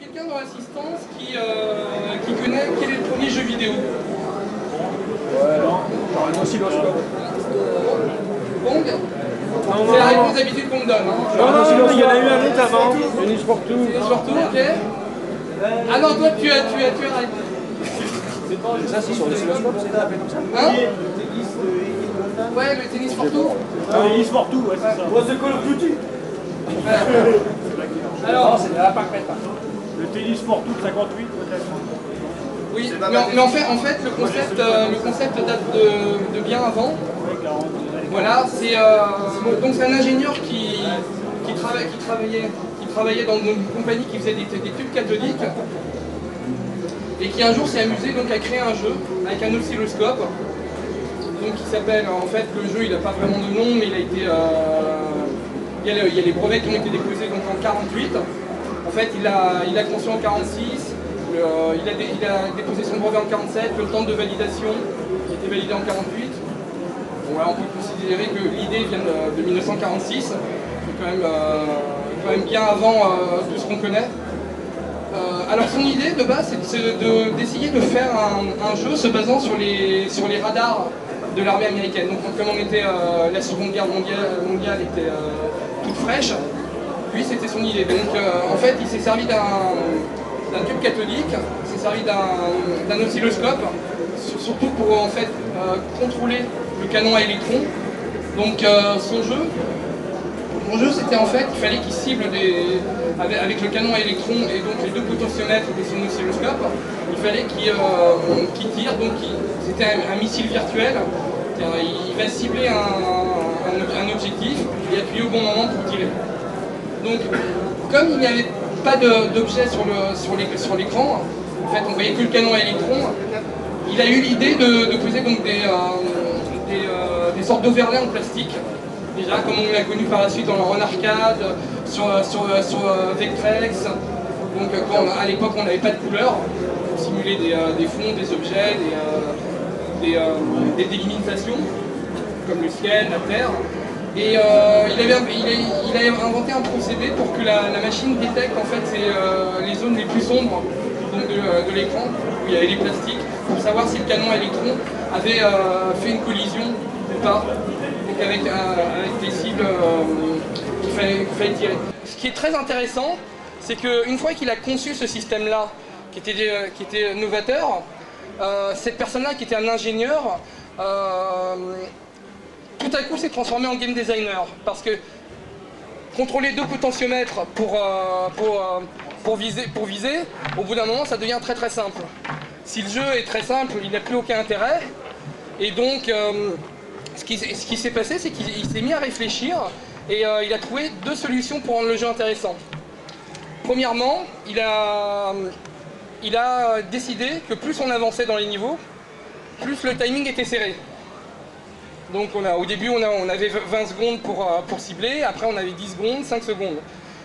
y a quelqu'un dans l'assistance qui connaît quel est le premier jeu vidéo? Ouais, genre un oscilloscope. Bong? C'est la réponse d'habitude qu'on me donne. Hein. Non, il y en a eu un autre avant. Tennis pour tout. Tennis pour tout, ok. Ah non, toi tu arrêtes. Ça, c'est sur l'oscilloscope, c'est appelé comme ça. Hein? Ouais, le tennis pour tout. Ah, le tennis pour tout, ouais, c'est ça. Moi, c'est Call of Duty. Alors, c'est la PAC Meta. Le tennis pour tout, 58 peut-être. Oui, mais en fait le concept date de bien avant. Voilà, c'est donc c'est un ingénieur qui travaillait dans une compagnie qui faisait des tubes cathodiques et qui un jour s'est amusé donc à créer un jeu avec un oscilloscope. Donc qui s'appelle, en fait le jeu il n'a pas vraiment de nom, mais il a été il y a les brevets qui ont été déposés donc en 48. En fait il a conçu en 46. Il a déposé son brevet en 47, le temps de validation qui était validé en 48. Bon, voilà, on peut considérer que l'idée vient de 1946, c'est quand même bien avant tout ce qu'on connaît. Alors son idée de base c'est d'essayer de faire un jeu se basant sur les radars de l'armée américaine. Donc comme on était, la Seconde Guerre mondiale était toute fraîche, lui c'était son idée. Donc en fait il s'est servi d'un tube cathodique, il s'est servi d'un oscilloscope, surtout pour en fait contrôler le canon à électrons. Donc son jeu c'était en fait qu'il fallait qu'il cible avec le canon à électrons et donc les deux potentiomètres de son oscilloscope, il fallait qu'il tire, donc c'était un missile virtuel, il va cibler un objectif et appuyer au bon moment pour tirer. Donc comme il n'y avait pas d'objet sur l'écran, en fait on voyait que le canon à électrons, il a eu l'idée de poser donc des sortes d'overlays en plastique, déjà comme on l'a connu par la suite dans le Run Arcade, sur Vectrex. Donc à l'époque on n'avait pas de couleur pour simuler des fonds, des objets, des délimitations comme le ciel, la terre. Et il a inventé un procédé pour que la machine détecte en fait les zones les plus sombres donc de l'écran, où il y avait les plastiques, pour savoir si le canon à électrons avait fait une collision ou pas, donc avec des cibles qu'il fallait tirer. Ce qui est très intéressant, c'est qu'une fois qu'il a conçu ce système-là, qui était novateur, cette personne-là qui était un ingénieur, tout à coup s'est transformé en game designer, parce que contrôler deux potentiomètres pour viser, au bout d'un moment ça devient très très simple. Si le jeu est très simple, il n'a plus aucun intérêt, et donc ce qui s'est passé, c'est qu'il s'est mis à réfléchir, et il a trouvé deux solutions pour rendre le jeu intéressant. Premièrement, il a décidé que plus on avançait dans les niveaux, plus le timing était serré. Donc au début on avait 20 secondes pour cibler, après on avait 10 secondes, 5 secondes.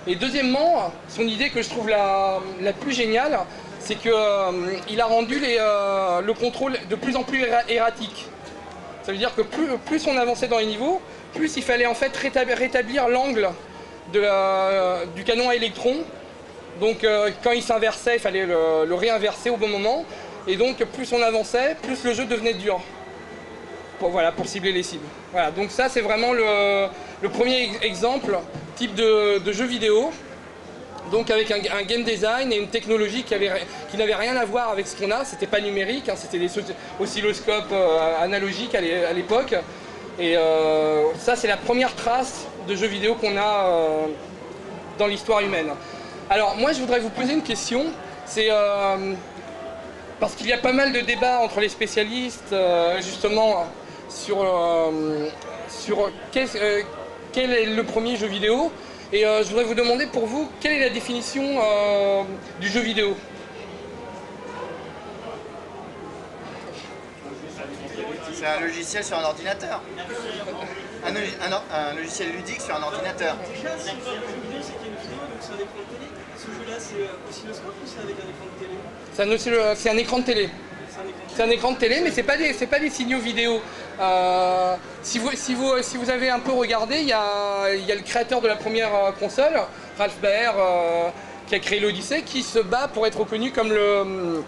Et deuxièmement, son idée que je trouve la plus géniale, c'est qu'il a rendu le contrôle de plus en plus erratique. Ça veut dire que plus on avançait dans les niveaux, plus il fallait en fait rétablir l'angle du canon à électrons. Donc quand il s'inversait, il fallait le réinverser au bon moment. Et donc plus on avançait, plus le jeu devenait dur. Pour cibler les cibles. Voilà, donc ça c'est vraiment le premier exemple type de jeu vidéo, donc avec un game design et une technologie qui n'avait rien à voir avec ce qu'on a. C'était pas numérique, hein, c'était des oscilloscopes analogiques à l'époque, et ça c'est la première trace de jeu vidéo qu'on a dans l'histoire humaine. Alors moi je voudrais vous poser une question, c'est parce qu'il y a pas mal de débats entre les spécialistes justement sur quel est le premier jeu vidéo, et je voudrais vous demander pour vous, quelle est la définition du jeu vidéo? C'est un logiciel sur un ordinateur. Un logiciel ludique sur un ordinateur. Ce jeu-là, c'est oscilloscope ou c'est avec un écran de télé? C'est un écran de télé. C'est un écran de télé, mais c'est pas des signaux vidéo. Si vous avez un peu regardé, il y a le créateur de la première console, Ralph Baer, qui a créé l'Odyssée, qui se bat pour être reconnu comme le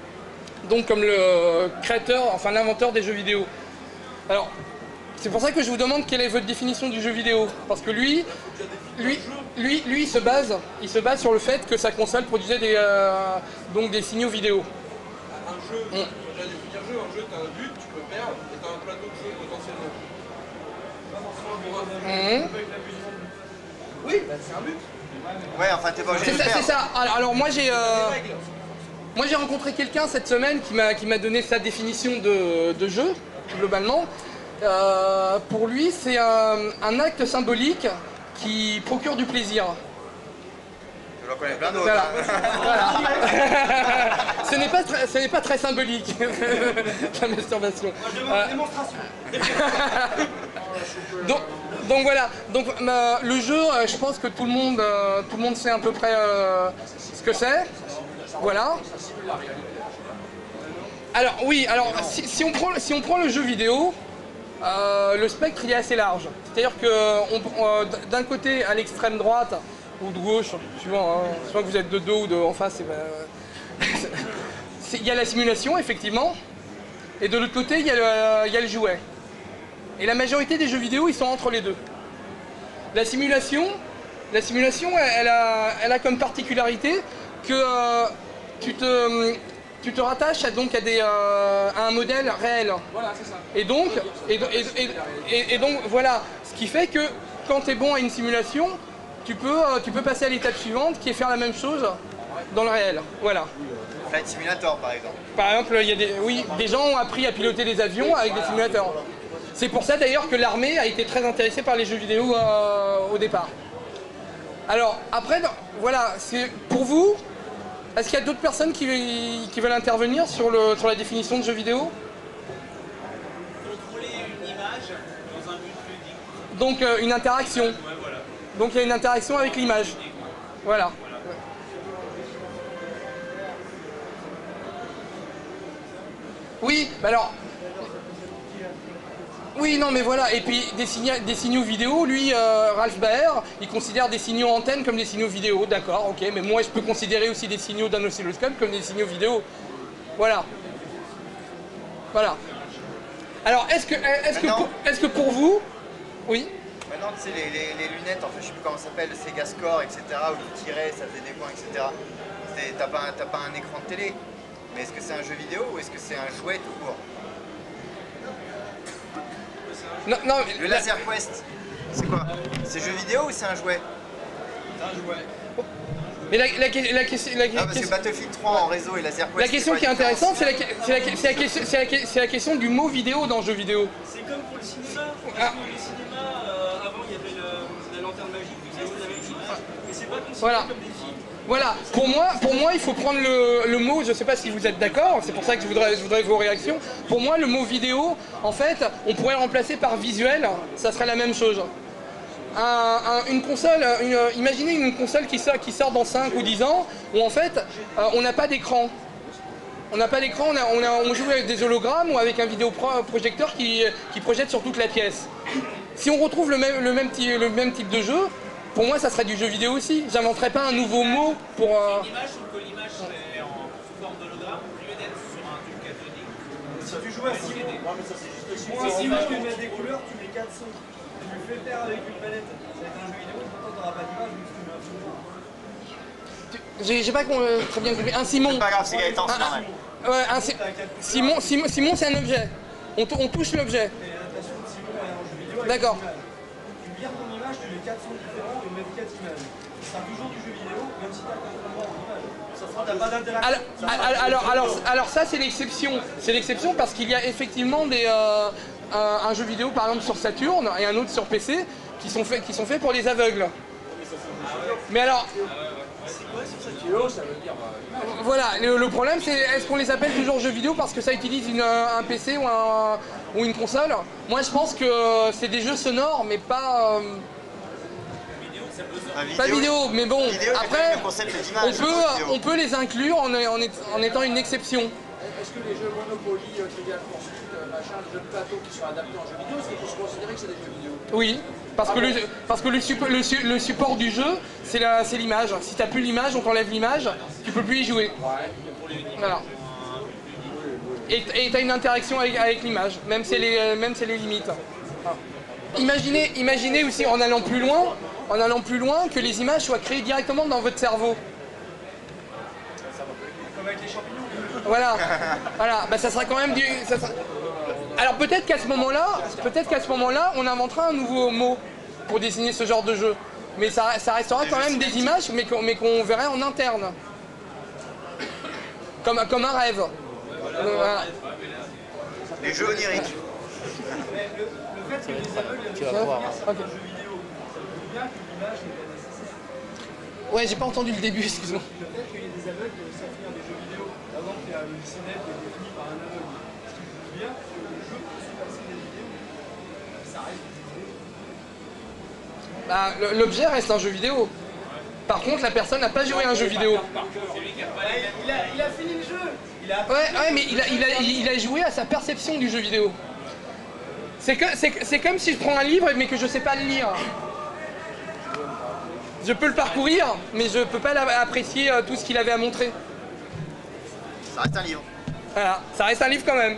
créateur, enfin l'inventeur des jeux vidéo. Alors, c'est pour ça que je vous demande quelle est votre définition du jeu vidéo, parce que lui il se base sur le fait que sa console produisait des signaux vidéo. Un jeu, on va déjà définir jeu, un jeu, t'as un but, tu peux perdre, et t'as un plateau de jeu potentiellement. Pas forcément pour avec la musique. Oui, bah c'est un but. Ouais, enfin t'es pas obligé de perdre. C'est ça. Alors moi j'ai rencontré quelqu'un cette semaine qui m'a donné sa définition de jeu, globalement. Pour lui, c'est un acte symbolique qui procure du plaisir. Je en connais plein d'autres. Voilà. Ce n'est pas très symbolique, la masturbation. Moi je demande une démonstration. Donc voilà, le jeu, je pense que tout le monde sait à peu près ce que c'est. Voilà. Alors oui, si on prend le jeu vidéo, le spectre il est assez large. C'est-à-dire que d'un côté, à l'extrême droite, ou de gauche, suivant que vous êtes de dos ou en face, il y a la simulation, effectivement. Et de l'autre côté, il y a le jouet. Et la majorité des jeux vidéo, ils sont entre les deux. La simulation, elle a comme particularité que tu te rattaches à un modèle réel. Voilà, c'est ça. Et donc, voilà, ce qui fait que quand tu es bon à une simulation, tu peux passer à l'étape suivante, qui est faire la même chose dans le réel. Voilà. Flight Simulator par exemple. Par exemple, des gens ont appris à piloter des avions avec des simulateurs. C'est pour ça d'ailleurs que l'armée a été très intéressée par les jeux vidéo au départ. Alors après, voilà, c'est pour vous. Est-ce qu'il y a d'autres personnes qui veulent intervenir sur la définition de jeu vidéo? Contrôler une image dans un but ludique. Donc une interaction. Ouais, voilà. Donc il y a une interaction avec l'image. Voilà. Oui, alors... Oui, non, mais voilà. Et puis des signaux vidéo, lui, Ralph Baer, il considère des signaux antennes comme des signaux vidéo. D'accord, ok. Mais moi, je peux considérer aussi des signaux d'un oscilloscope comme des signaux vidéo. Voilà. Voilà. Alors, est-ce que pour vous... Oui. Maintenant, tu sais, les lunettes, en fait, je sais plus comment ça s'appelle, le Sega Score, etc., où tu tirais, ça faisait des points, etc. T'as pas un écran de télé. Mais est-ce que c'est un jeu vidéo ou est-ce que c'est un jouet tout court? Non, Le Laser Quest, c'est quoi? C'est jeu vidéo ou c'est un jouet? C'est un jouet. Mais la question... parce que Battlefield 3 en réseau et Laser Quest... La question qui est intéressante, c'est la question du mot vidéo dans le jeu vidéo. C'est comme pour le cinéma. Parce que le cinéma, avant il y avait la lanterne magique, tout ça, c'était la même chose. Mais c'est pas considéré Voilà. comme des films. Voilà, pour moi, il faut prendre le mot, je ne sais pas si vous êtes d'accord, c'est pour ça que je voudrais vos réactions. Pour moi, le mot vidéo, en fait, on pourrait le remplacer par visuel, ça serait la même chose. Une console, imaginez une console qui sort dans 5 ou 10 ans, où en fait, on n'a pas d'écran. On n'a pas d'écran, on joue avec des hologrammes ou avec un vidéoprojecteur qui projette sur toute la pièce. Si on retrouve le même type de jeu, pour moi, ça serait du jeu vidéo aussi. J'inventerais pas un nouveau mot pour... Une image, sauf que l'image serait sous forme d'hologramme, au lieu d'être sur un tube cathodique. Si tu joues à Simon, C'est Simon, image tu mets des couleurs, tu mets 4 sons. Tu le fais faire avec une palette. Ça va être un jeu vidéo, pourtant t'auras pas d'image, vu que tu mets un son. J'ai pas très bien compris. Un Simon. C'est pas grave, c'est Gaëtan, c'est normal. Ouais, Simon, c'est un objet. On touche l'objet. Et l'adaptation de Simon est un jeu vidéo avec D'accord. une image. Tu vires ton image, tu mets 4 sons différents et même 4 images. Ce sera toujours du jeu vidéo, même si t'as pas de en image. Ça sera, t'as pas d'interaction. Alors ça, c'est l'exception. C'est l'exception parce qu'il y a effectivement un jeu vidéo, par exemple, sur Saturn et un autre sur PC qui sont faits pour les aveugles. Mais alors... Voilà, le problème c'est est-ce qu'on les appelle toujours jeux vidéo parce que ça utilise un PC ou une console? Moi je pense que c'est des jeux sonores mais pas vidéo, mais bon, après on peut les inclure en étant une exception. Est-ce que les jeux Monopoly, Trivial Pursuit, machin, les jeux de plateau qui sont adaptés en jeux vidéo, est-ce qu'on peut se considérer que c'est des jeux vidéo? Oui. Parce que le support du jeu, c'est l'image. Si t'as plus l'image, on t'enlève l'image, tu peux plus y jouer. Voilà. Et t'as une interaction avec l'image, même si c'est les limites. Imaginez aussi en allant plus loin, que les images soient créées directement dans votre cerveau. Comme avec les champignons. Voilà. Bah, ça sera quand même du. Alors peut-être qu'à ce moment-là, on inventera un nouveau mot pour désigner ce genre de jeu. Mais ça restera quand même des images, mais qu'on verrait en interne. Comme un rêve. Voilà. Les jeux oniriques. Mais le fait que les aveugles Tu vas voir. Ok. jeux vidéo, ça prouve bien que l'image n'est pas nécessaire. Ouais, j'ai pas entendu le début, excuse-moi. Le fait qu'il y ait des aveugles savent faire des jeux vidéo, par exemple, il y a le lycénette qui est défini par un aveugle, ce qui prouve bien que le jeu peut se passer des vidéos. Ça reste des vidéos. Bah, l'objet reste un jeu vidéo. Par contre, la personne n'a pas joué à un jeu vidéo. Il a fini le jeu. Ouais, mais il a joué à sa perception du jeu vidéo. C'est comme si je prends un livre mais que je sais pas le lire. Je peux le parcourir, mais je peux pas apprécier tout ce qu'il avait à montrer. Ça reste un livre. Voilà, ça reste un livre quand même.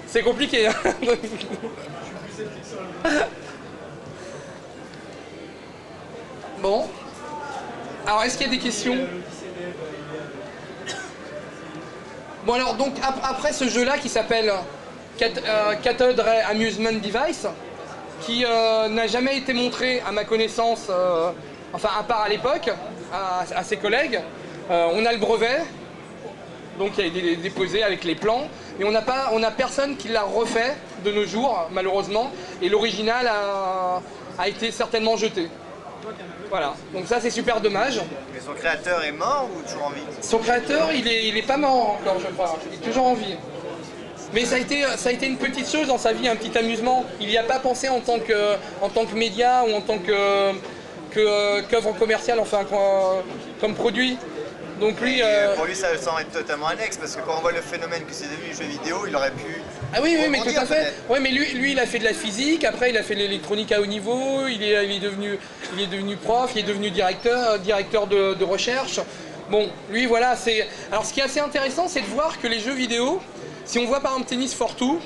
C'est compliqué. Hein. Bon. Alors, est-ce qu'il y a des questions? Bon alors, donc, après ce jeu-là qui s'appelle Cathode Ray Amusement Device, qui n'a jamais été montré à ma connaissance, enfin à part à l'époque, à ses collègues, on a le brevet, donc il est déposé avec les plans, mais on n'a personne qui l'a refait de nos jours, malheureusement, et l'original a été certainement jeté. Voilà, donc ça c'est super dommage. Mais son créateur est mort ou toujours en vie? Son créateur, il est pas mort encore, je crois, il est toujours en vie. Mais ça a été une petite chose dans sa vie, un petit amusement. Il n'y a pas pensé en tant que média ou en tant qu'œuvre commerciale, enfin comme produit. Donc lui, pour lui, ça semble être totalement annexe, parce que quand on voit le phénomène que c'est devenu jeu vidéo, il aurait pu... Ah oui, mais tout à fait. peut-être. Ouais, mais lui, il a fait de la physique, après il a fait de l'électronique à haut niveau, il est devenu prof, il est devenu directeur de recherche. Bon, lui, voilà, c'est... Alors ce qui est assez intéressant, c'est de voir que les jeux vidéo, si on voit par exemple Tennis for Two,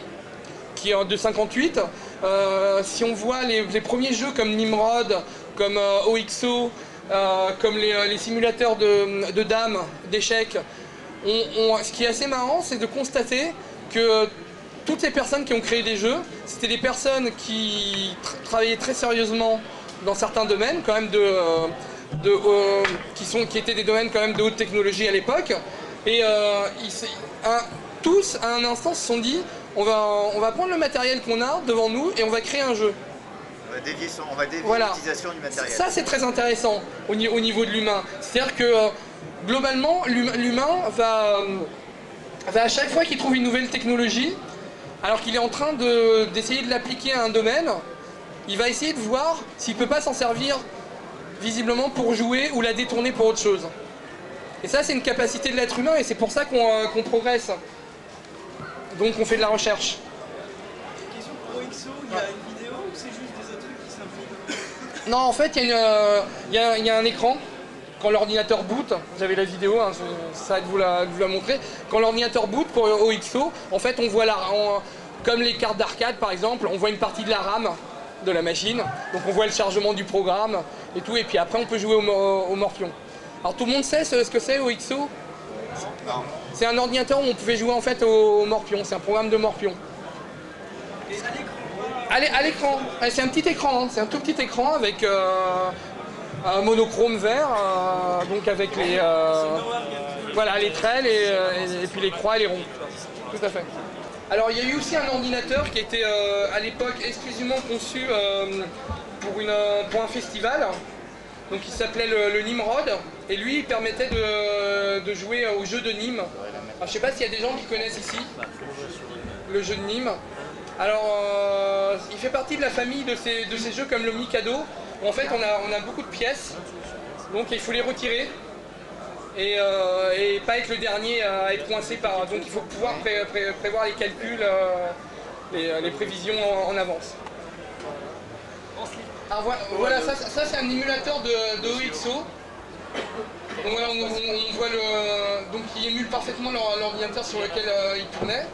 qui est de 58, si on voit les premiers jeux comme Nimrod, comme OXO, comme les simulateurs de dames, d'échecs, ce qui est assez marrant, c'est de constater que toutes les personnes qui ont créé des jeux, c'était des personnes qui travaillaient très sérieusement dans certains domaines, quand même qui étaient des domaines quand même de haute technologie à l'époque, et tous à un instant se sont dit, on va prendre le matériel qu'on a devant nous et on va créer un jeu. On va dévier Voilà. l'utilisation du matériel. Ça c'est très intéressant au niveau de l'humain. C'est-à-dire que globalement l'humain va à chaque fois qu'il trouve une nouvelle technologie, alors qu'il est en train d'essayer de l'appliquer à un domaine, il va essayer de voir s'il ne peut pas s'en servir visiblement pour jouer ou la détourner pour autre chose. Et ça c'est une capacité de l'être humain et c'est pour ça qu'on progresse. Donc on fait de la recherche. Question pour OXO, il y a une vidéo ou c'est juste des autres trucs qui s'impliquent? Non, en fait, il y a un écran. Quand l'ordinateur boot, j'avais la vidéo, hein, ça va de vous la montrer. Quand l'ordinateur boot pour OXO, en fait, on voit comme les cartes d'arcade par exemple, on voit une partie de la RAM de la machine. Donc on voit le chargement du programme et tout. Et puis après, on peut jouer au morpion. Alors tout le monde sait ce que c'est OXO? Non. C'est un ordinateur où on pouvait jouer en fait au morpion. C'est un programme de morpion. Et à l'écran? À l'écran, c'est un petit écran, hein. C'est un tout petit écran avec un monochrome vert, donc avec les traits et puis les croix et les ronds. Tout à fait. Alors il y a eu aussi un ordinateur qui était à l'époque exclusivement conçu pour un festival, donc il s'appelait le Nimrod, et lui il permettait de jouer au jeu de Nîmes. Alors, je sais pas s'il y a des gens qui connaissent ici le jeu de Nîmes. Alors, il fait partie de la famille de ces jeux comme le Mikado, où en fait on a beaucoup de pièces, donc il faut les retirer et pas être le dernier à être coincé par... Donc il faut pouvoir prévoir les calculs les prévisions en avance. Alors voilà, ça c'est un émulateur de OXO. Donc voilà, on voit donc il émule parfaitement l'ordinateur sur lequel il tournait.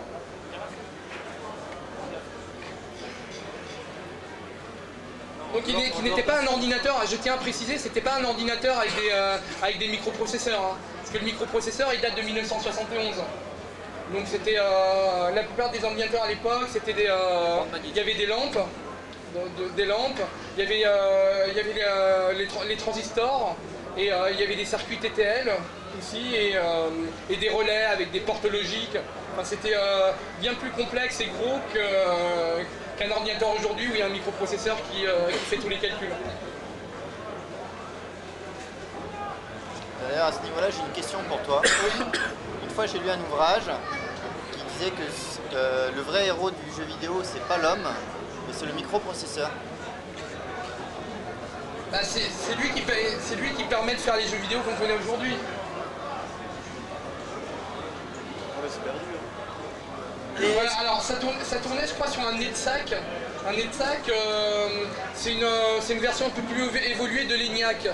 Donc qui n'était pas un ordinateur, je tiens à préciser, c'était pas un ordinateur avec des microprocesseurs. Hein, parce que le microprocesseur il date de 1971. Donc c'était la plupart des ordinateurs à l'époque, c'était il y avait des lampes, il y avait les transistors, et il y avait des circuits TTL aussi, et des relais avec des portes logiques. Enfin, c'était bien plus complexe et gros qu'un ordinateur aujourd'hui où il y a un microprocesseur qui fait tous les calculs. D'ailleurs, à ce niveau-là, j'ai une question pour toi. Une fois, j'ai lu un ouvrage qui disait que le vrai héros du jeu vidéo, c'est pas l'homme, mais c'est le microprocesseur. Bah, c'est lui qui permet de faire les jeux vidéo qu'on connaît aujourd'hui. Voilà, alors ça tournait je crois sur un NetSac. Un NetSac, c'est une version un peu plus évoluée de l'ENIAC.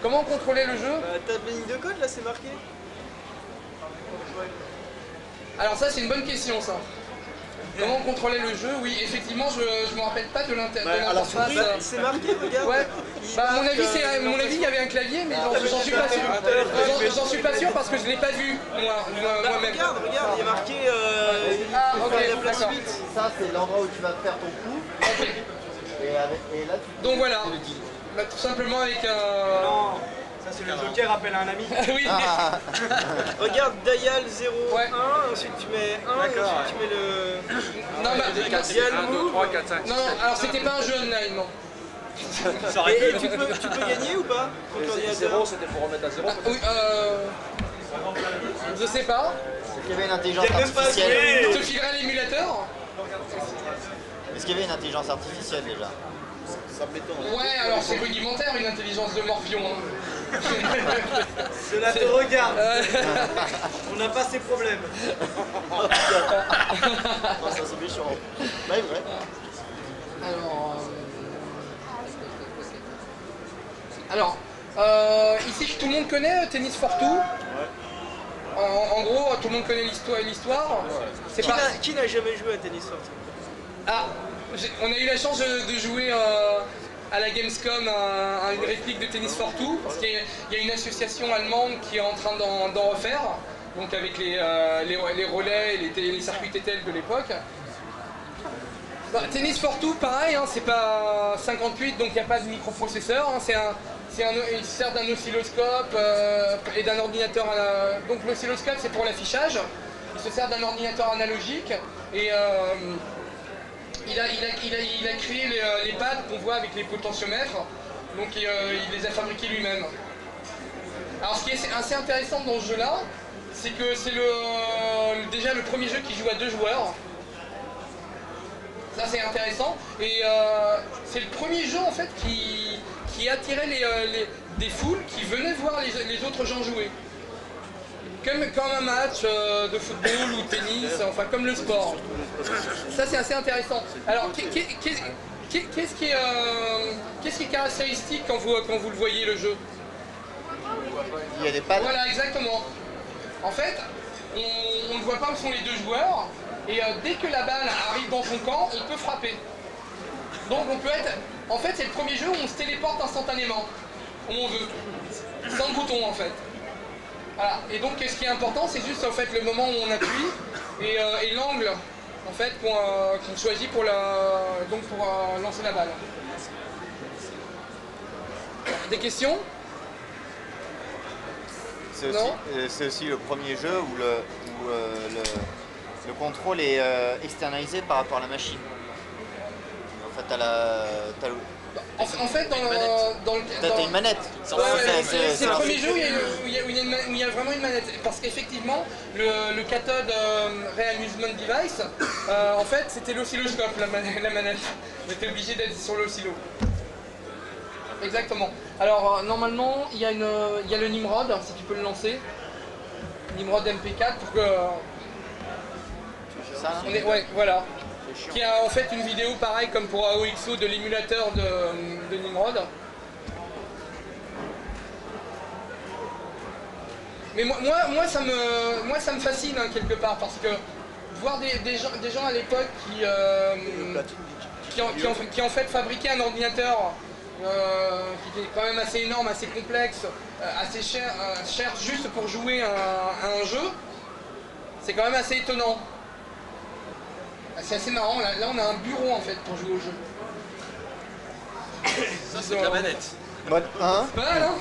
Comment on contrôlait le jeu? T'as de ligne de code là, c'est marqué. Alors ça c'est une bonne question ça. Comment on contrôlait le jeu? Oui, effectivement, je me rappelle pas de l'interface. C'est marqué, regarde. Ouais. Bah, à mon avis, il y avait un clavier, mais j'en suis pas sûr. J'en suis pas sûr parce que je l'ai pas vu moi-même. Regarde, il y a marqué. Ok, d'accord. Ça, c'est l'endroit où tu vas faire ton coup. Ok. Et là, tu Donc voilà. Bah, tout simplement avec un. Non, ça c'est le Joker appelle un ami. Oui. Regarde, dial 0, Ouais. 1, ensuite tu mets 1, et ensuite tu mets le. Non, bah, Dial 1, 2, 3, 4, 5. non, alors c'était pas un jeu online, non. Et tu peux gagner ou pas contre l'ordinateur? 0, c'était pour remettre à 0. Oui, je sais pas. Est-ce qu'il y avait une intelligence Il y a même pas artificielle? Je te filerai l'émulateur. Est-ce qu'il y avait une intelligence artificielle déjà? Ouais, alors c'est rudimentaire une intelligence de Morpion. Hein. Cela te regarde. On n'a pas ces problèmes. Oh, ça c'est méchant. Ouais, vrai. Alors, ici tout le monde connaît Tennis for Two. En gros, tout le monde connaît l'histoire. C'est pas. Qui n'a jamais joué à Tennis for Two? Ah, on a eu la chance de jouer à la Gamescom à une réplique de Tennis for Two, parce qu'il y a une association allemande qui est en train d'en refaire, donc avec les relais et les circuits TTL de l'époque. Bah, Tennis for Two, pareil, hein, c'est pas 58, donc il n'y a pas de microprocesseur, hein, il sert d'un oscilloscope et d'un ordinateur. Donc l'oscilloscope c'est pour l'affichage, il se sert d'un ordinateur analogique et il a créé les pads qu'on voit avec les potentiomètres, donc il les a fabriqués lui-même. Alors ce qui est assez intéressant dans ce jeu-là, c'est que c'est déjà le premier jeu qui joue à 2 joueurs. Ça c'est intéressant, et c'est le premier jeu en fait qui attirait des foules qui venaient voir les autres gens jouer. Comme un match de football ou de tennis, enfin comme le sport. Ça c'est assez intéressant. Alors qu'est-ce qui est caractéristique quand vous le voyez le jeu? Il y a des pads. Voilà, exactement. En fait, on ne voit pas où sont les 2 joueurs, et dès que la balle arrive dans son camp, on peut frapper. Donc on peut être... En fait, c'est le premier jeu où on se téléporte instantanément, où on veut, sans bouton en fait. Voilà. Et donc ce qui est important, c'est juste en fait le moment où on appuie et l'angle en fait qu'on choisit pour lancer la balle. Des questions? C'est aussi le premier jeu où le contrôle est externalisé par rapport à la machine. En fait, t'as une manette. C'est le premier jeu où il y a vraiment une manette. Parce qu'effectivement, le cathode Real Amusement Device, en fait, c'était l'oscilloscope, la manette. On était obligé d'être sur l'oscillo. Exactement. Alors, normalement, il y a le Nimrod, si tu peux le lancer. Nimrod MP4 pour que... c'est ça là? Ouais, voilà. C'est chiant. Qui a en fait une vidéo pareil comme pour AOXO de l'émulateur de Nimrod. Mais moi ça me fascine hein, quelque part parce que voir des gens à l'époque qui en fait fabriquaient un ordinateur qui était quand même assez énorme, assez complexe, assez cher juste pour jouer à un jeu, c'est quand même assez étonnant. C'est assez marrant, là on a un bureau en fait pour jouer au jeu. Ça, c'est de la manette. Mode 1, Pas mal hein.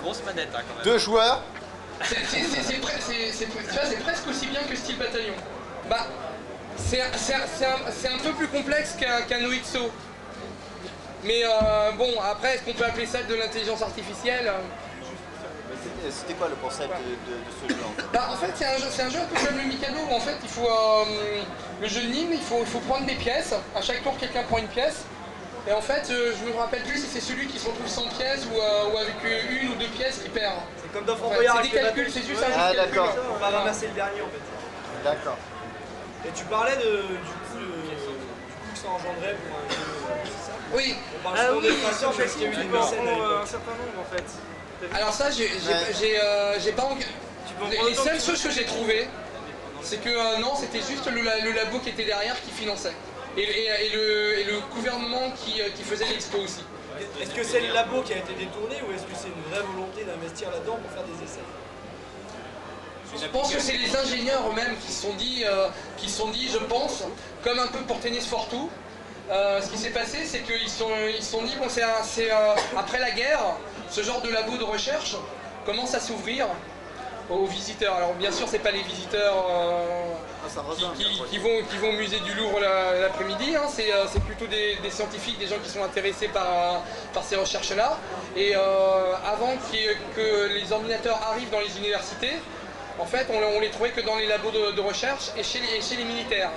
Grosse manette, hein, quand même. 2 joueurs. C'est presque aussi bien que Steel Battalion. Bah, c'est un peu plus complexe qu'un OXO. Mais bon, après, est-ce qu'on peut appeler ça de l'intelligence artificielle? C'était quoi le concept de ce jeu en fait? Bah, en fait, c'est un jeu un peu comme le Mikado où en fait, il faut le jeu de Nîmes, il faut prendre des pièces. À chaque tour, quelqu'un prend une pièce. Et en fait, je me rappelle plus si c'est celui qui se retrouve sans pièces ou avec une ou deux pièces qui perd. C'est comme dans Fort Enfin, Boyard c'est des avec les calculs, bateaux. c'est juste un jeu Ah de calcul. d'accord, On va ramasser le dernier en fait. d'accord. Et tu parlais du coup que ça engendrait pour un jeu, c'est ça? Oui. On parle souvent des façons, en fait, parce qu'il y a eu tu des peux en mécènes à prendre l'époque. un certain nombre en fait. Alors ça, j'ai pas... Tu peux en Les prendre autant seules que tu choses que j'ai trouvées, c'est que non, c'était juste le labo qui était derrière qui finançait. Et le gouvernement qui faisait l'expo aussi. Est-ce que c'est le labo qui a été détourné ou est-ce que c'est une vraie volonté d'investir là-dedans pour faire des essais? Je pense que c'est les ingénieurs eux-mêmes qui se sont dit, je pense, comme un peu pour Tennis for Two. Ce qui s'est passé, c'est qu'ils se sont dit, bon, après la guerre, ce genre de labo de recherche commence à s'ouvrir aux visiteurs. Alors bien sûr, c'est pas les visiteurs qui vont au musée du Louvre l'après-midi, hein. C'est plutôt des scientifiques, des gens qui sont intéressés par ces recherches-là. Et avant que les ordinateurs arrivent dans les universités, en fait, on les trouvait que dans les labos de recherche et chez les militaires.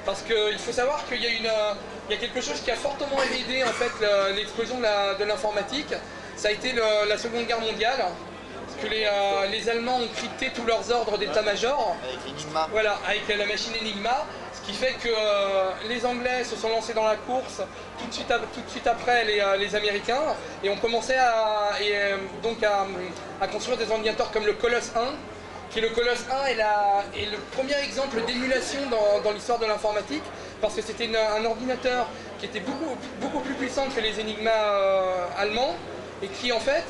Parce qu'il faut savoir qu'il y a quelque chose qui a fortement aidé en fait l'explosion de l'informatique. Ça a été la Seconde Guerre mondiale. Parce que les Allemands ont crypté tous leurs ordres d'état-major. Avec Enigma. Voilà, avec la machine Enigma. Ce qui fait que les Anglais se sont lancés dans la course tout de suite après les Américains. Et ont commencé à construire des ordinateurs comme le Colosse 1. Qui est le Colosse 1 est le premier exemple d'émulation dans l'histoire de l'informatique, parce que c'était un ordinateur qui était beaucoup plus puissant que les Enigma allemands, et qui en fait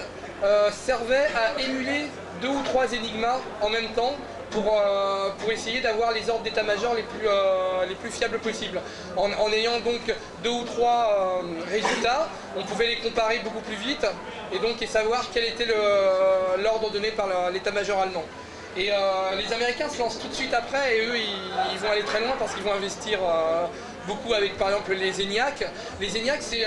servait à émuler 2 ou 3 Enigma en même temps pour essayer d'avoir les ordres d'état-major les plus fiables possibles. En ayant donc 2 ou 3 résultats, on pouvait les comparer beaucoup plus vite, et donc savoir quel était l'ordre donné par l'état-major allemand. Et les Américains se lancent tout de suite après, et eux ils vont aller très loin parce qu'ils vont investir beaucoup avec par exemple les ENIAC. Les ENIAC c'est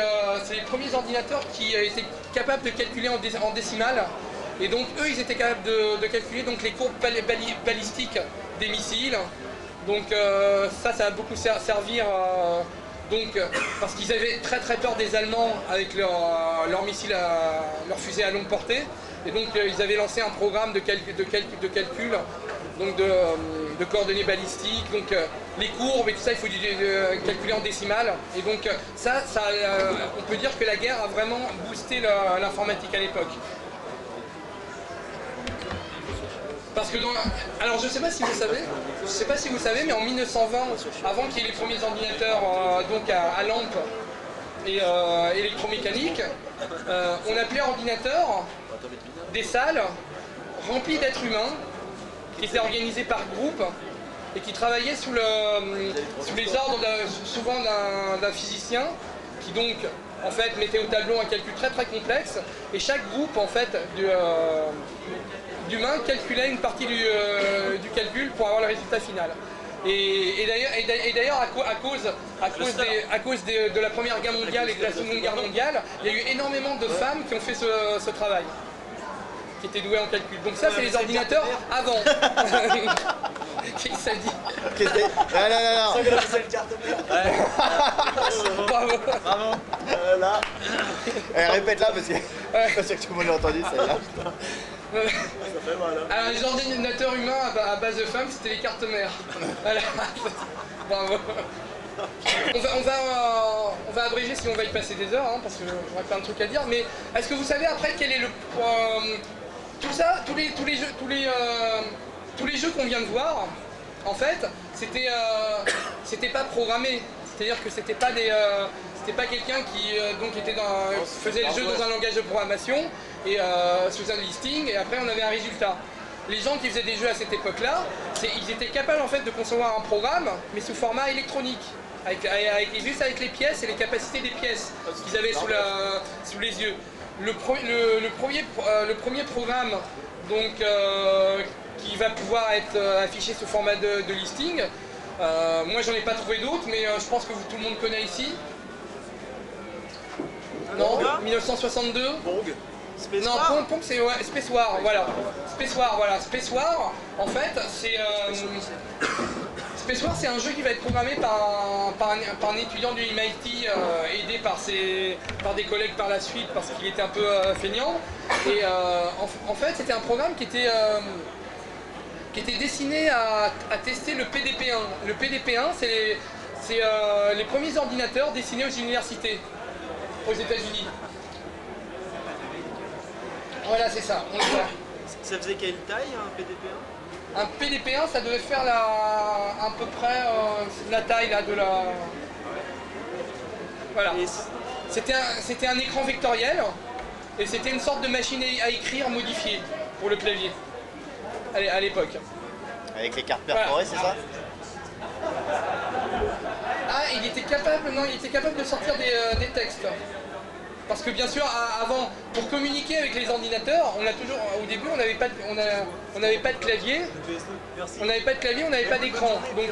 les premiers ordinateurs qui étaient capables de calculer en décimales. Et donc eux ils étaient capables de calculer donc, les courbes balistiques des missiles. Donc ça va beaucoup servir parce qu'ils avaient très peur des Allemands avec leurs missiles, leurs fusées à longue portée. Et donc ils avaient lancé un programme de calcul, donc de coordonnées balistiques, donc les courbes et tout ça, il faut calculer en décimales. Et donc on peut dire que la guerre a vraiment boosté l'informatique à l'époque. Parce que alors je sais pas si vous savez, mais en 1920, avant qu'il y ait les premiers ordinateurs à lampe et électromécanique, on appelait ordinateur des salles remplies d'êtres humains qui étaient organisés par groupe et qui travaillaient sous les ordres souvent d'un physicien qui donc en fait mettait au tableau un calcul très complexe, et chaque groupe en fait d'humains calculait une partie du calcul pour avoir le résultat final. Et d'ailleurs, à cause de la Première Guerre mondiale et de la Seconde Guerre mondiale, il y a eu énormément de femmes qui ont fait ce travail, qui étaient douées en calcul. Donc ça, c'est les ordinateurs avant. Qu'est-ce que ça dit? Non. C'est le carte mère. Bravo. Là. Répète là parce que tout le monde l'a entendu, celle-là. Alors les ordinateurs humains à base de femmes, c'était les cartes mères. Voilà. Bravo. On va abréger si on va y passer des heures, hein, parce que j'aurais plein de trucs à dire. Mais est-ce que vous savez après quel est le tout ça, tous les jeux qu'on vient de voir, en fait, c'était pas programmé. C'est-à-dire que c'était pas quelqu'un qui faisait le jeu dans un langage de programmation et sous un listing, et après on avait un résultat. Les gens qui faisaient des jeux à cette époque-là, ils étaient capables en fait de concevoir un programme, mais sous format électronique, juste avec les pièces et les capacités des pièces qu'ils avaient sous les yeux. Le premier programme donc, qui va pouvoir être affiché sous format de listing, moi j'en ai pas trouvé d'autres, mais je pense que tout le monde connaît ici. Non, 1962. Pong. Non, Pong c'est Space War, voilà. Space War, en fait, c'est Space War, c'est un jeu qui va être programmé par un étudiant du MIT, aidé par des collègues par la suite parce qu'il était un peu feignant. Et en fait, c'était un programme qui était destiné à tester le PDP-1. Le PDP-1, c'est les premiers ordinateurs destinés aux universités aux États-Unis. Voilà, c'est ça, on le voit. Ça faisait quelle taille un PDP-1? Un PDP-1, ça devait faire à peu près la taille là, de la... Voilà. C'était un écran vectoriel et c'était une sorte de machine à écrire modifiée pour le clavier à l'époque. Avec les cartes perforées, c'est ça? Ah, il était capable de sortir des textes. Parce que bien sûr, avant, pour communiquer avec les ordinateurs, au début, on n'avait pas de clavier, on n'avait pas d'écran. Donc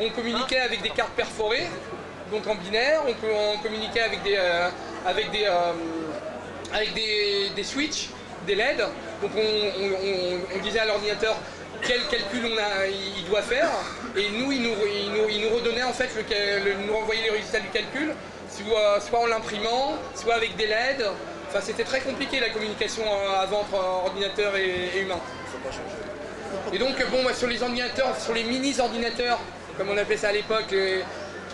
on communiquait avec des cartes perforées, donc en binaire, on communiquait avec des switches, des LED. Donc on disait à l'ordinateur quel calcul il doit faire, et nous, il nous redonnait en fait, nous renvoyait les résultats du calcul, soit en l'imprimant, soit avec des LED. Enfin, c'était très compliqué la communication avant entre ordinateur et humain. Et donc, bon, sur les ordinateurs, sur les mini-ordinateurs, comme on appelait ça à l'époque,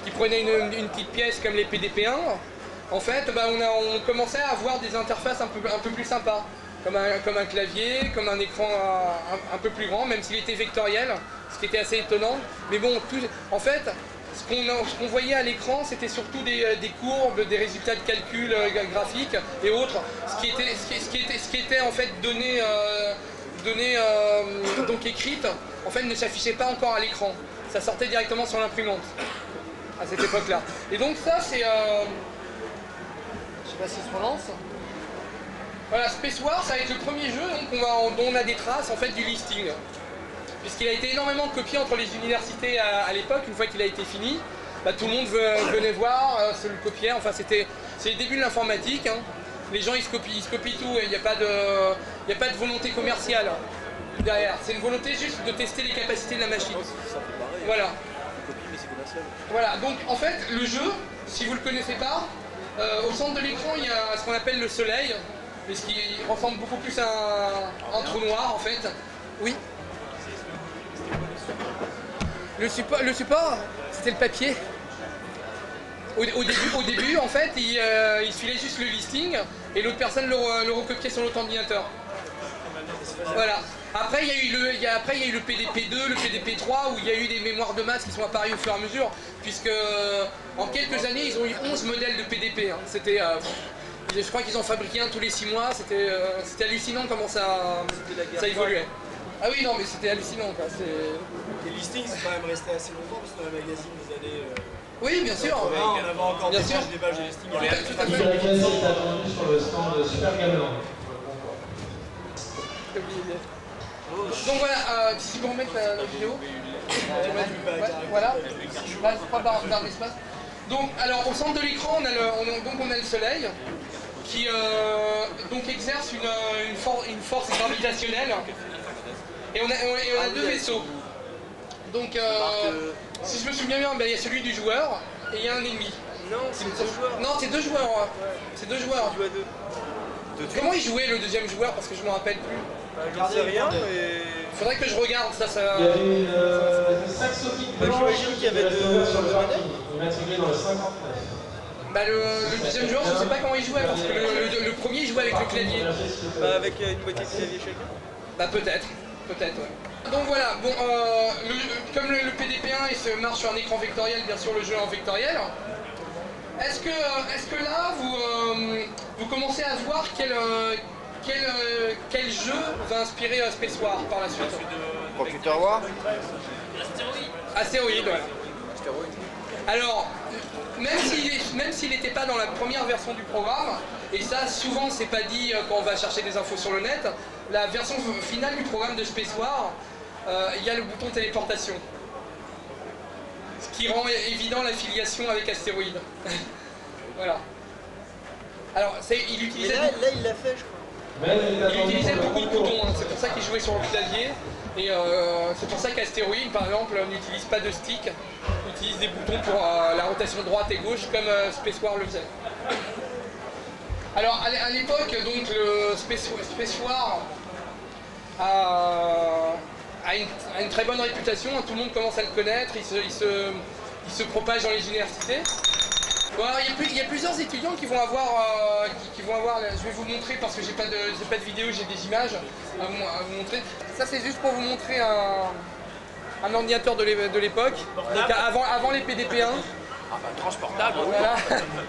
qui prenaient une petite pièce comme les PDP-1, en fait, on commençait à avoir des interfaces un peu plus sympas. Comme un clavier, comme un écran un peu plus grand, même s'il était vectoriel, ce qui était assez étonnant. Mais bon, en fait, ce qu'on voyait à l'écran, c'était surtout des courbes, des résultats de calcul graphiques et autres. Ce qui était en fait donné donc écrite, en fait, ne s'affichait pas encore à l'écran. Ça sortait directement sur l'imprimante à cette époque-là. Et donc ça, c'est... je sais pas si ça se prononce. Voilà, Space War, ça va être le premier jeu donc, dont on a des traces en fait du listing. Puisqu'il a été énormément copié entre les universités à l'époque, une fois qu'il a été fini, tout le monde venait voir, se le copiait, enfin c'est le début de l'informatique, hein. Les gens ils se copient tout, et il n'y a pas de volonté commerciale derrière, c'est une volonté juste de tester les capacités de la machine. Voilà. Voilà, donc en fait le jeu, si vous ne le connaissez pas, au centre de l'écran il y a ce qu'on appelle le soleil, mais ce qui ressemble beaucoup plus à un trou noir en fait. Oui. Le support, c'était le papier. Au début, en fait, il se filait juste le listing et l'autre personne le recopiait sur l'autre ordinateur. Voilà. Après, il y a eu le PDP-2, le PDP-3, où il y a eu des mémoires de masse qui sont apparues au fur et à mesure, puisque en quelques années, ils ont eu 11 modèles de PDP. Hein. C'était... je crois qu'ils en fabriquaient un tous les 6 mois, c'était hallucinant comment ça évoluait. Ah oui, non, mais c'était hallucinant quoi. Les listings, c'est quand même resté assez longtemps, parce que dans le magazine des années... Oui, bien sûr. Il y en avait encore bien des sûr. pages de listings. Tout à fait. Nicolas Cazé est attendu sur le stand de Super Gameland. Donc voilà, si vous remettez la vidéo, voilà, là, 3 barres d'espace. Donc, alors au centre de l'écran, on a le soleil qui donc exerce une force gravitationnelle, et on a 2 vaisseaux. Donc, si je me souviens bien, il y a celui du joueur et il y a un ennemi. Non, c'est 2 joueurs. Non, c'est 2 joueurs. C'est 2 joueurs. Tu joues à 2. Comment il jouait le deuxième joueur? Parce que je me rappelle plus. J'en sais rien, mais... Faudrait que je regarde ça. Il y avait une saxo kick blanche j'imagine qu'il y avait sur le deux parking. Il m'a tiré dans le 59. Bah le deuxième joueur, je sais pas comment il jouait parce que le premier il jouait avec le clavier. Avec une moitié de clavier chacun. Bah peut-être, ouais. Donc voilà, bon, comme le PDP-1 il se marche sur un écran vectoriel, bien sûr le jeu est en vectoriel. Est-ce que là vous commencez à voir quel jeu va inspirer Space War par la suite? Computer War. Astéroïde, ouais. Alors, même s'il n'était pas dans la première version du programme, et ça souvent c'est pas dit quand on va chercher des infos sur le net, la version finale du programme de Space War, il y a le bouton téléportation. Ce qui rend évident l'affiliation avec Astéroïde. Voilà. Alors, il utilisait... Mais là, il l'a fait, je crois. Il utilisait beaucoup de boutons, hein. C'est pour ça qu'il jouait sur le clavier. Et c'est pour ça qu'Astéroïde, par exemple, n'utilise pas de stick, utilise des boutons pour la rotation droite et gauche, comme Space War le faisait. Alors, à l'époque, donc, le Space War a une très bonne réputation, hein. Tout le monde commence à le connaître, il se propage dans les universités. Bon, alors, il y a plusieurs étudiants qui vont avoir, je vais vous montrer parce que j'ai pas de vidéo, j'ai des images à vous montrer. Ça c'est juste pour vous montrer un ordinateur de l'époque, donc avant les PDP-1. Ah bah transportable, oui. Voilà.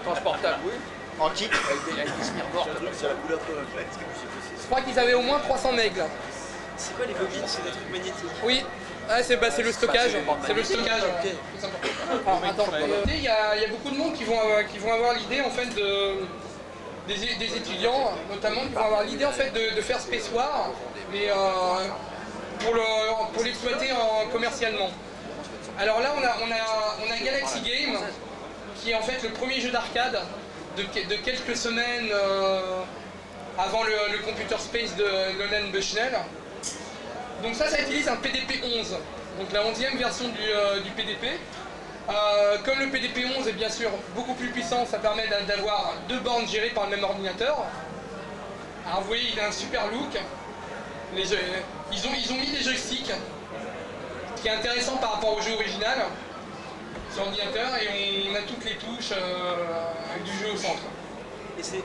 Transportable, oui. En kit. Avec des smirboards. Je crois qu'ils avaient au moins 300 megs. C'est quoi les bobines? C'est des trucs magnétiques? Oui. Ah, c'est le stockage, c'est le stockage. Alors, attends, il y a beaucoup de monde qui vont avoir l'idée en fait des étudiants, notamment qui vont avoir l'idée en fait de faire Space War, mais pour l'exploiter commercialement. Alors là, on a Galaxy Game, qui est en fait le premier jeu d'arcade de quelques semaines avant le Computer Space de Nolan Bushnell. Donc ça utilise un PDP-11, donc la 11e version du PDP. Comme le PDP-11 est bien sûr beaucoup plus puissant, ça permet d'avoir deux bornes gérées par le même ordinateur. Alors vous voyez, il a un super look. Ils ont mis des joysticks, ce qui est intéressant par rapport au jeu original sur ordinateur, et on a toutes les touches du jeu au centre. Et c'est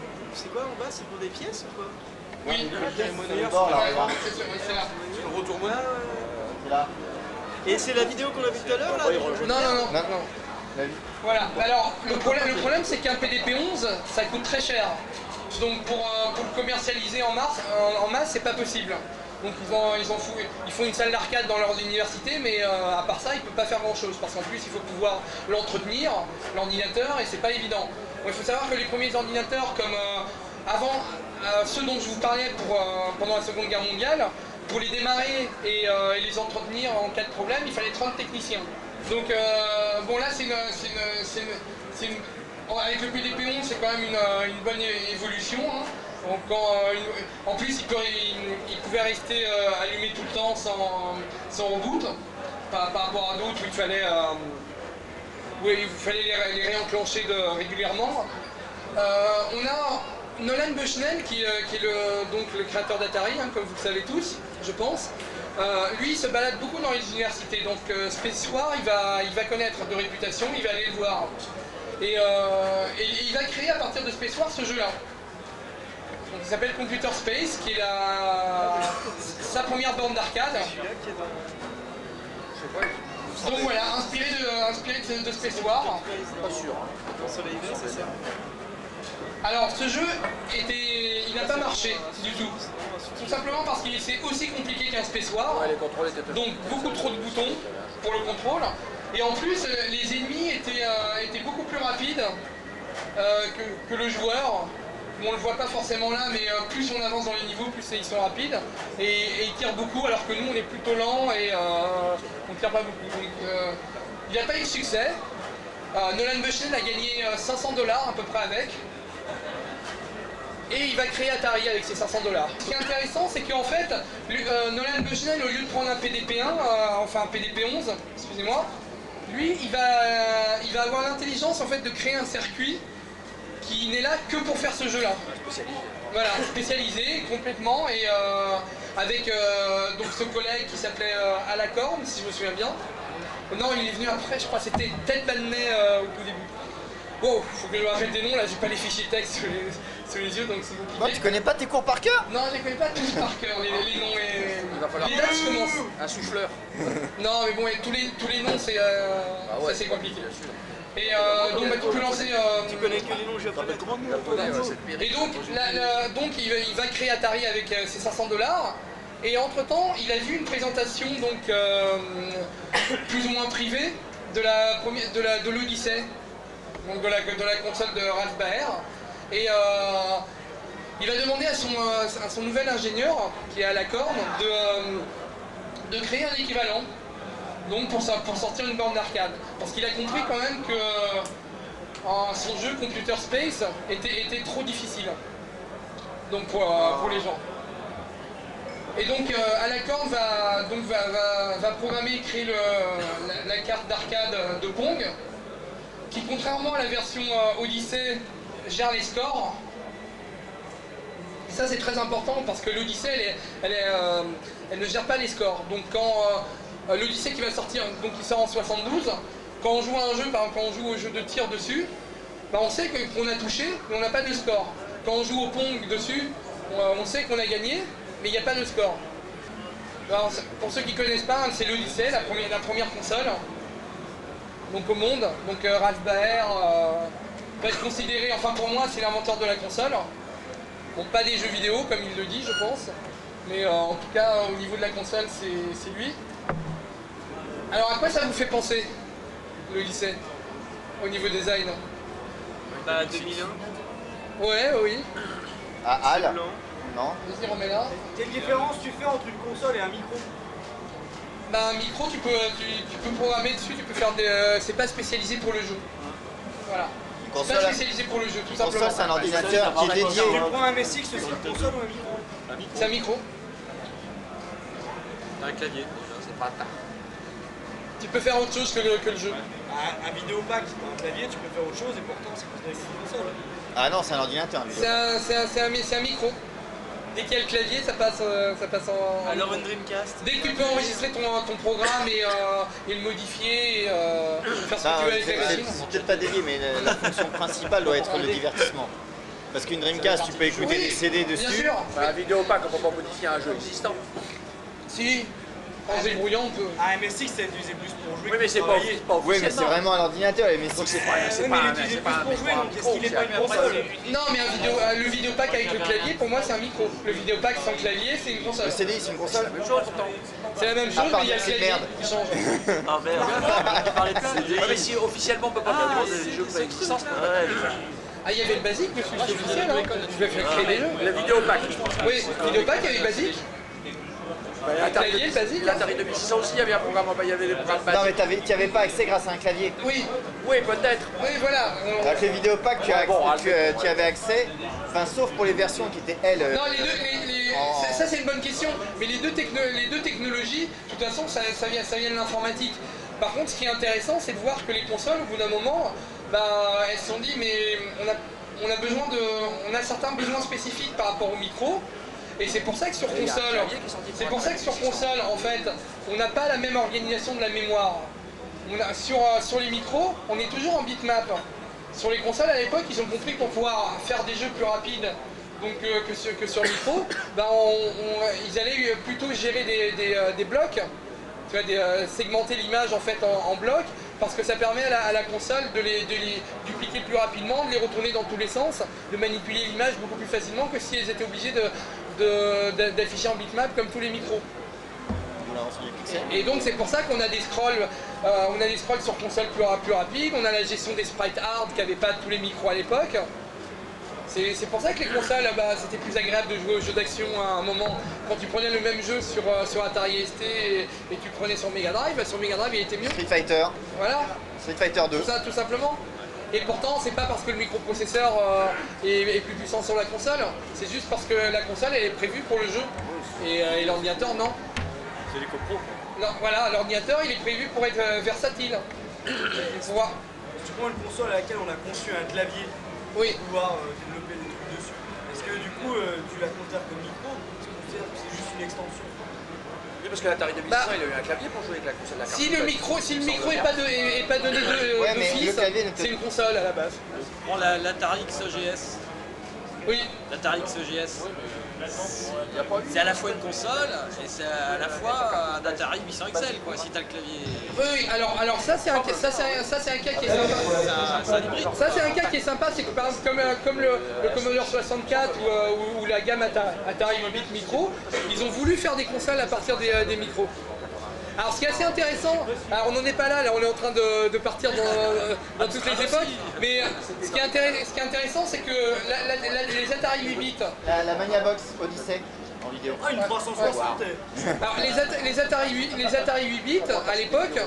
quoi en bas? C'est pour des pièces ou quoi? Oui, C'est le bord là, regarde. c'est là. Le retour modèle. C'est là. Et c'est la vidéo qu'on a vue tout à l'heure là? Non. La vie. Voilà, alors le problème c'est qu'un PDP-11 ça coûte très cher. Donc pour le commercialiser en masse c'est pas possible. Donc ils font une salle d'arcade dans leur université, mais à part ça ils ne peuvent pas faire grand chose parce qu'en plus il faut pouvoir l'entretenir, l'ordinateur, et c'est pas évident. Bon, il faut savoir que les premiers ordinateurs comme avant, ceux dont je vous parlais pendant la Seconde Guerre mondiale, pour les démarrer et les entretenir en cas de problème, il fallait 30 techniciens. Donc bon là avec le PDP-11 c'est quand même une bonne évolution, hein. Donc, en plus il pouvait rester allumé tout le temps sans reboot, par rapport à d'autres où il fallait les réenclencher régulièrement. On a Nolan Bushnell qui est donc le créateur d'Atari, hein, comme vous le savez tous, je pense. Lui il se balade beaucoup dans les universités, donc Space War il va connaître de réputation, il va aller le voir. Et il va créer à partir de Space War ce jeu-là. Donc il s'appelle Computer Space, qui est sa première borne d'arcade. Donc voilà, inspiré de Space War. Pas sûr. Hein. Sur les images, c'est ça. Alors ce jeu il n'a pas marché du tout. Tout simplement parce qu'il est aussi compliqué qu'un Space War. Ouais, les contrôles étaient Donc beaucoup trop de boutons pour le contrôle. Et en plus les ennemis étaient beaucoup plus rapides que le joueur. On ne le voit pas forcément là, mais plus on avance dans les niveaux, plus ils sont rapides. Et ils tirent beaucoup, alors que nous on est plutôt lent et on ne tire pas beaucoup. Donc, il n'a pas eu de succès. Nolan Bushnell a gagné 500 $ à peu près avec. Et il va créer Atari avec ses 500 $. Ce qui est intéressant, c'est qu'en fait, Nolan Bushnell, au lieu de prendre un PDP-1, enfin un PDP-11, excusez-moi, lui, il va avoir l'intelligence en fait de créer un circuit qui n'est là que pour faire ce jeu-là. Voilà, spécialisé complètement et avec donc ce collègue qui s'appelait Alacorn, si je me souviens bien. Non, il est venu après, je crois que c'était Ted Badney au tout début. Wow, faut que je me rappelle des noms, là j'ai pas les fichiers texte sous les yeux donc c'est compliqué. Bon, tu connais pas tes cours par cœur? Non, je les connais pas tous par cœur, les noms et... Il va falloir les dates, je commence. un souffleur. Non, mais bon, et tous les noms, c'est ouais, c'est compliqué. bien sûr. Et donc, bah, tu peux lancer... Tu connais que les noms japonais. Comment Et donc, donc il va créer Atari avec ses 500 $. Et entre-temps, il a vu une présentation donc plus ou moins privée de l'Odyssey, donc de la console de Ralph Baer. Et il va demander à son nouvel ingénieur, qui est à la corne, de créer un équivalent, donc pour sortir une borne d'arcade. Parce qu'il a compris quand même que son jeu Computer Space était trop difficile, donc pour les gens. Et donc Alacorn va programmer et créer la carte d'arcade de Pong, qui contrairement à la version Odyssey gère les scores. Ça c'est très important parce que l'Odyssey elle ne gère pas les scores. Donc quand l'Odyssey qui va sortir, donc il sort en 72, quand on joue à un jeu, par exemple quand on joue au jeu de tir dessus, bah on sait qu'on a touché mais on n'a pas de score. Quand on joue au Pong dessus, on sait qu'on a gagné mais il n'y a pas de score. Alors, pour ceux qui ne connaissent pas, c'est l'Odyssey, la première console donc au monde. Donc Ralph Baer peut être considéré, enfin pour moi c'est l'inventeur de la console. Bon, pas des jeux vidéo comme il le dit je pense, mais en tout cas au niveau de la console c'est lui. Alors à quoi ça vous fait penser l'Odyssey au niveau design? Bah 2001. Ouais, oui. Ah, Al? Non. Vas-y, remets-la. Quelle différence tu fais entre une console et un micro? Bah un micro tu peux programmer dessus, tu peux faire des... c'est pas spécialisé pour le jeu. Voilà. C'est pas spécialisé pour le jeu, tout simplement. Console, c'est un ordinateur qui est dédié. Tu prends un MSX, c'est une console ou un micro? C'est un micro. T'as un clavier, déjà, c'est pas ta. Tu peux faire autre chose que le jeu. Un vidéopack, un clavier, tu peux faire autre chose et pourtant c'est considéré comme une console. Ah non, c'est un ordinateur. C'est un micro. Dès qu'il y a le clavier, ça passe en... Alors une Dreamcast. Dès que tu peux enregistrer ton programme et le modifier et faire ce que tu veux avec la machine. C'est peut-être pas dédié, mais la fonction principale doit être le divertissement. Parce qu'une Dreamcast, tu peux écouter des CD dessus. Bien sûr. Bah, un vidéopack, on peut pas modifier un jeu existant. Si. En se débrouillant, on peut. Un MSX, c'est utilisé plus pour jouer. Oui, mais c'est pas Oui, mais c'est vraiment un ordinateur, les MSX. C'est pas mais il est utilisé plus pour jouer, donc est-ce qu'il est pas une console? Non, mais le vidéopack avec le clavier, pour moi, c'est un micro. Le vidéopack sans clavier, c'est une console. Le CD, c'est une console. Même chose pourtant. C'est la même chose, mais il y a le clavier qui change. Ah merde, tu parlais de ça. Ouais, mais si officiellement on peut pas faire des jeux préexistants, c'est pas Ah, il y avait le basique, monsieur, c'est officiel, hein. Je vais faire créer des jeux. le vidéopack. Oui, vidéopack avec basique. Clavier, le basique. L'Atari 2600 aussi, il y avait un programme, il y avait des programmes Non, basiques. mais tu avais pas accès grâce à un clavier. Oui, Oui, peut-être. oui, voilà. Avec les vidéopacks, tu Bon, avais accès, enfin, sauf pour les versions qui étaient, elles. Non, ça c'est une bonne question, mais les deux technologies, de toute façon, ça vient de l'informatique. Par contre, ce qui est intéressant, c'est de voir que les consoles, au bout d'un moment, bah, elles se sont dit, mais on a certains besoins spécifiques par rapport au micro. Et c'est pour ça que sur console, en fait, on n'a pas la même organisation de la mémoire. Sur les micros, on est toujours en bitmap. Sur les consoles à l'époque, ils ont compris pour pouvoir faire des jeux plus rapides donc, que sur micro, ben, ils allaient plutôt gérer des blocs, tu vois, segmenter l'image en fait en blocs, parce que ça permet à la console de les dupliquer plus rapidement, de les retourner dans tous les sens, de manipuler l'image beaucoup plus facilement que si elles étaient obligées d'afficher en bitmap comme tous les micros. Et donc c'est pour ça qu'on a des scrolls, sur console plus rapides, on a la gestion des sprites hard qu'avaient pas tous les micros à l'époque. C'est pour ça que les consoles, bah, c'était plus agréable de jouer aux jeux d'action à un moment. Quand tu prenais le même jeu sur Atari ST et tu le prenais sur Mega Drive, bah, sur Mega Drive il était mieux. Street Fighter. Voilà. Street Fighter 2. Tout simplement. Et pourtant, c'est pas parce que le microprocesseur est plus puissant sur la console, c'est juste parce que la console elle est prévue pour le jeu. Et l'ordinateur, non. C'est les copros. Non, voilà, l'ordinateur il est prévu pour être versatile. Tu prends une console à laquelle on a conçu un clavier Oui. pouvoir développer des trucs dessus. Est-ce que du coup, tu la considères comme micro ou est-ce que tu considères que c'est juste une extension? Oui, parce que l'Atari 2600, il a eu un clavier pour jouer avec la console. Si le micro est pas donné d'office, c'est une console à la base. Prends l'Atari XEGS. Oui. L'Atari XEGS. C'est à la fois une console et c'est à la fois un Atari 800 XL quoi, si t'as le clavier. Oui, alors ça c'est un cas qui est sympa. Ça c'est un cas qui est sympa, c'est que par exemple comme le Commodore 64 ou la gamme Atari 8 Micro, ils ont voulu faire des consoles à partir des micros. Alors ce qui est assez intéressant, alors on n'en est pas là on est en train de partir dans toutes les époques, mais ce qui est intéressant c'est que les Atari 8 bits... La Maniabox Odyssey en vidéo. Ah, une 360. Alors les Atari 8 bits à l'époque,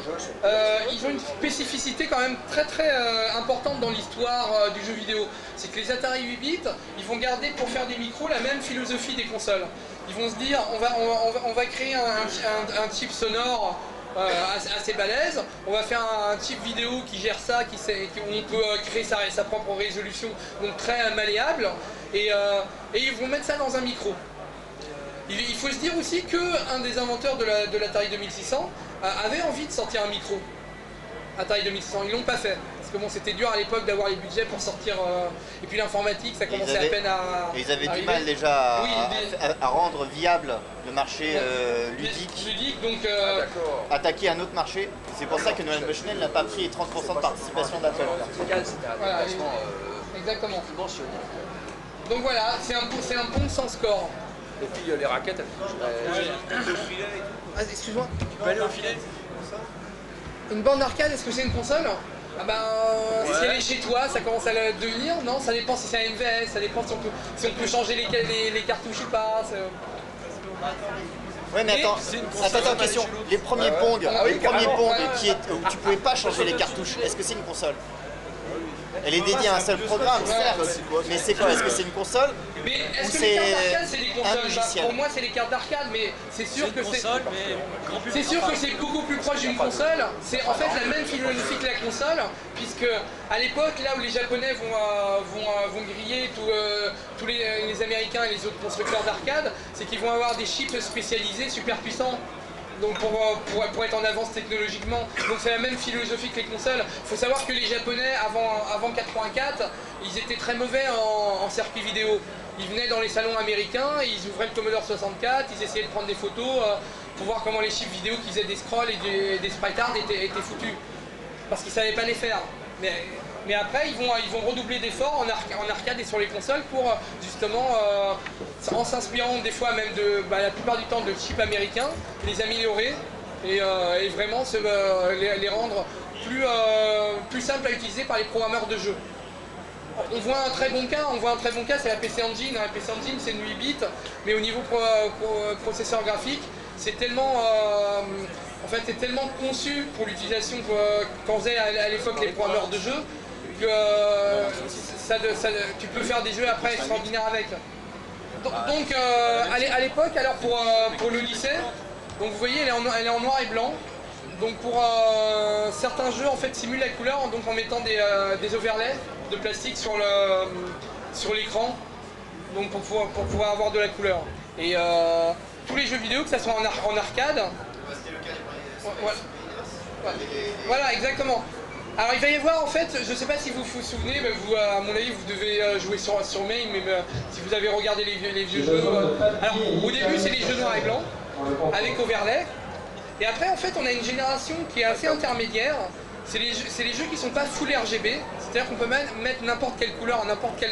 ils ont une spécificité quand même très importante dans l'histoire du jeu vidéo. C'est que les Atari 8 bits, ils vont garder pour faire des micros la même philosophie des consoles. Ils vont se dire on va créer un chip sonore assez balèze, on va faire un chip vidéo qui gère ça, où on peut créer sa propre résolution, donc très malléable, et ils vont mettre ça dans un micro. Il faut se dire aussi qu'un des inventeurs de l'Atari 2600 avait envie de sortir un micro. Atari 2600, ils l'ont pas fait. Parce que bon, c'était dur à l'époque d'avoir les budgets pour sortir. Et puis l'informatique, ça commençait à peine à. Et ils avaient du mal déjà à rendre viable le marché ludique. Donc. Attaquer un autre marché. C'est pour ça que Noël Bushnell n'a pas pris 30% de participation d'Apple. Voilà, exactement. Donc voilà, c'est un pont sans score. Et puis les raquettes, Excuse-moi. Tu peux aller au filet. Une borne d'arcade, est-ce que c'est une console? Ah ben, si elle est chez toi, ça commence à le devenir. Non, ça dépend si c'est un MVS, ça dépend si on peut changer les cartouches ou pas. Ouais, mais attends, question. Les premiers Pong, où tu pouvais pas changer les cartouches, est-ce que c'est une console? Elle est dédiée à un seul programme, certes, mais c'est quoi? Est-ce que c'est une console? Mais est-ce que les cartes d'arcade c'est des consoles? Pour moi c'est les cartes d'arcade, mais c'est sûr que c'est beaucoup plus proche d'une console. C'est en fait la même philosophie que la console, puisque à l'époque, là où les Japonais vont griller tous les Américains et les autres constructeurs d'arcade, c'est qu'ils vont avoir des chips spécialisés super puissants. Donc pour être en avance technologiquement, donc c'est la même philosophie que les consoles. Il faut savoir que les Japonais avant 84, ils étaient très mauvais en circuit vidéo. Ils venaient dans les salons américains, ils ouvraient le Commodore 64, ils essayaient de prendre des photos pour voir comment les chips vidéo qui faisaient des scrolls et des spritards étaient foutus. Parce qu'ils ne savaient pas les faire. Mais après, ils vont redoubler d'efforts en arcade et sur les consoles pour justement, en s'inspirant des fois même la plupart du temps de chips américains, les améliorer et vraiment les rendre plus simples à utiliser par les programmeurs de jeux. On voit un très bon cas, c'est la PC Engine. La PC Engine c'est une 8 bits, mais au niveau processeur graphique, c'est tellement c'est tellement conçu pour l'utilisation qu'en faisaient à l'époque les programmeurs de jeux que tu peux faire des jeux après extraordinaires avec. Donc à l'époque, alors pour le lycée, donc vous voyez elle est en noir et blanc. Donc pour certains jeux en fait simulent la couleur donc en mettant des overlays de plastique sur l'écran, donc pour pouvoir avoir de la couleur. Et tous les jeux vidéo, que ce soit en arcade, voilà exactement. Alors il va y avoir en fait, je ne sais pas si vous vous souvenez, mais vous, à mon avis vous devez jouer sur Main, mais si vous avez regardé les vieux jeux. Alors au début c'est les jeux noirs et blancs, avec overlay. Et après en fait on a une génération qui est assez intermédiaire, c'est les jeux qui ne sont pas full RGB, c'est-à-dire qu'on peut mettre n'importe quelle couleur à n'importe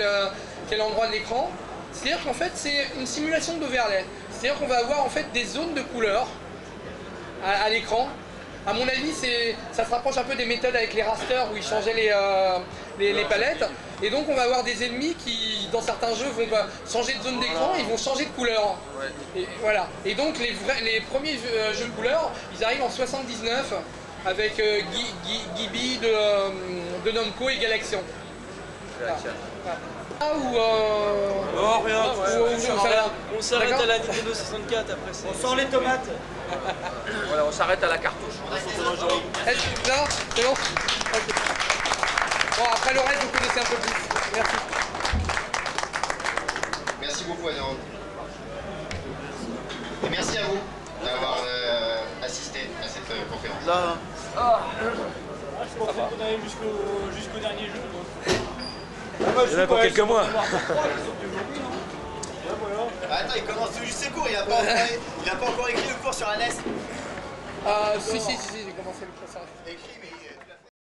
quel endroit de l'écran. C'est-à-dire qu'en fait c'est une simulation d'overlay, c'est-à-dire qu'on va avoir en fait des zones de couleurs à l'écran. À mon avis, ça se rapproche un peu des méthodes avec les rasters où ils changeaient les palettes. Et donc on va avoir des ennemis qui, dans certains jeux, vont changer de zone d'écran et ils vont changer de couleur. Et, voilà. Et donc les premiers jeux de couleurs, ils arrivent en 79 avec Gibi de Namco et Galaxian. Voilà. Ah ou non, rien. On s'arrête à la Nintendo 64 après ça. On sort les tomates. Voilà, on s'arrête à la cartouche. Non, c'est bon. Bon, après le reste, vous connaissez un peu plus. Merci. Merci beaucoup, Anand. Et merci à vous d'avoir assisté à cette conférence. Là, Je pensais qu'on allait jusqu'au dernier jeu. il y en a pour quelques mois. Attends, il commence tout juste ses cours, il a pas encore écrit le cours sur la NES. Si, j'ai commencé le procès. Écrit, mais...